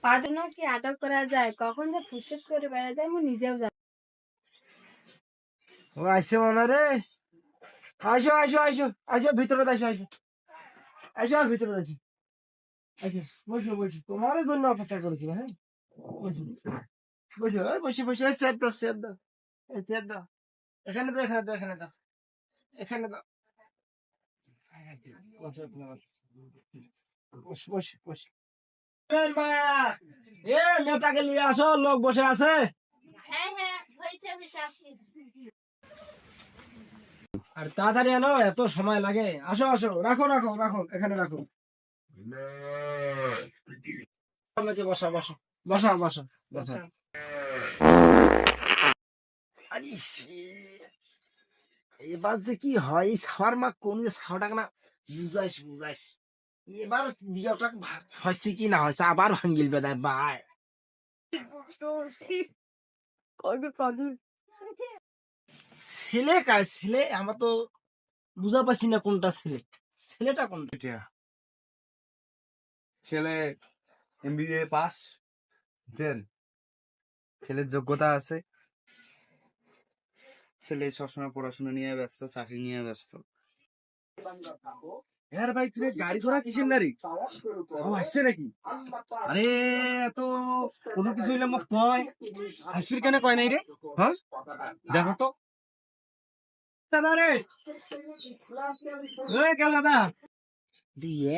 পাঠানো কি আটক করা যায়? কখন যে ফুসফুস করে বেড়া যায় আমি নিজেও জানি। ও আইসে মনে রে। আসো আসো আসো আসো ভিতরে আসো আসো আসো ভিতরে আসো। আচ্ছা বসো বসো, তোমার জন্য অপেক্ষা করেছিল। হ্যাঁ বসো বসো, বসে বসে চেয়ার দাও চেয়ার দাও, চেয়ার দাও। এখানে দাও এখানে দাও এখানে দাও এখানে দাও। বসো বসো বসো বসো। মায়া এ মেয়েটাকে নিয়ে আসো, লোক বসে আছে। আর তাড়াতাড়ি আনো, এত সময় লাগে। আসো আসো, রাখো রাখো রাখো এখানে রাখো। আমাকে বসা বসো, বসা বসা বসা। এবার যে কি হয়, এই সাওয়ার মা কোন সাওয়াটাকে না বুঝাইস বুঝাইস। এবার বিয়েটা হয়েছে কি না হয়েছে, আবার ভাঙ্গিল বেদায় ভাই। ছেলে কার ছেলে, আমার তো বুঝা পাচ্ছি না কোনটা ছেলে, ছেলেটা কোনটা। ছেলে এমবিএ পাস, বুঝছেন? ছেলের যোগ্যতা আছে, ছেলে সবসময় পড়াশোনা নিয়ে ব্যস্ত, চাকরি নিয়ে ব্যস্ত। হ্যাঁ ভাই, তুই গাড়ি ঘোড়া কিসের গাড়ি আসছে নাকি? আরে এত কোনো কিছু হইলে মোক কয়, আসবির কেন কয় নাই রে? হ্যাঁ দেখো তো দাদা রে, দাদা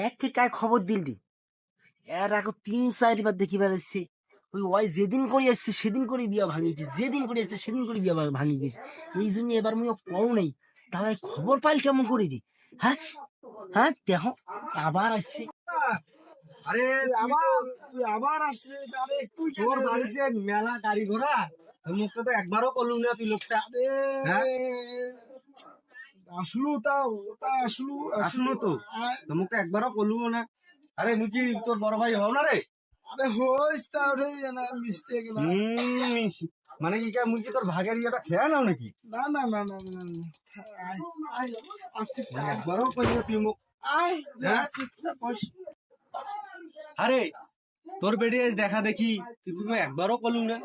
এক কায় খবর দিলি, এর আগে 3-4 বার দেখি বেড়াচ্ছে। ওই ওই যেদিন করে আসছে সেদিন করে বিয়া ভাঙিয়েছে, যেদিন করে আসছে সেদিন করে বিয়া ভাঙি গেছে। এই জন্য এবার মুই কও নেই, তাহলে খবর পাইল কেমন করে দি। হ্যাঁ হ্যাঁ দেখো আবার আসছে। আরে তুই আবার আসছে, আরে তুই তোর বাড়িতে মেলা গাড়ি ঘোড়া, মুখটা তো একবারও করলু না তুই লোকটা। হ্যাঁ আসলু তাও তা আসলু আসলো তো, মুখটা একবারও করলু না। আরে মুই কি তোর বড় ভাই হও না রে? আরে হইস তাও রে না মিস্টেক না। মানে কি মুই কি তোর ভাগের ইয়েটা খেয়ে নাও নাকি? না না না না না না। আয় আয় আসছে, একবারও কইলি তুই মুখ। আয় হ্যাঁ? আসছে বস। আরে তোর বেডে দেখা দেখি তুই তুমি একবারও কলু না।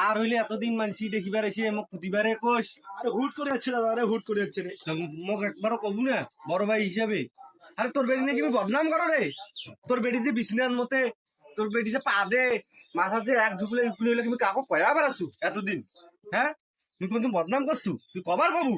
আর হইলে এতদিন মানছি দেখিবার এসে মোক প্রতিবারে কোষ। আরে হুট করে যাচ্ছে দাদা, আরে হুট করে যাচ্ছে রে। মোক একবারও কবু না বড় ভাই হিসাবে। আরে তোর বেডি নাকি তুমি বদনাম করো রে? তোর বেডি যে বিছনার মতে, তোর বেডি যে পা দে, মাথা যে এক ঝুঁকলে উকুলে হইলে তুমি কাকো কয়া বেড়াছু এতদিন? হ্যাঁ তুই কোন বদনাম করছু? তুই কবার কবু?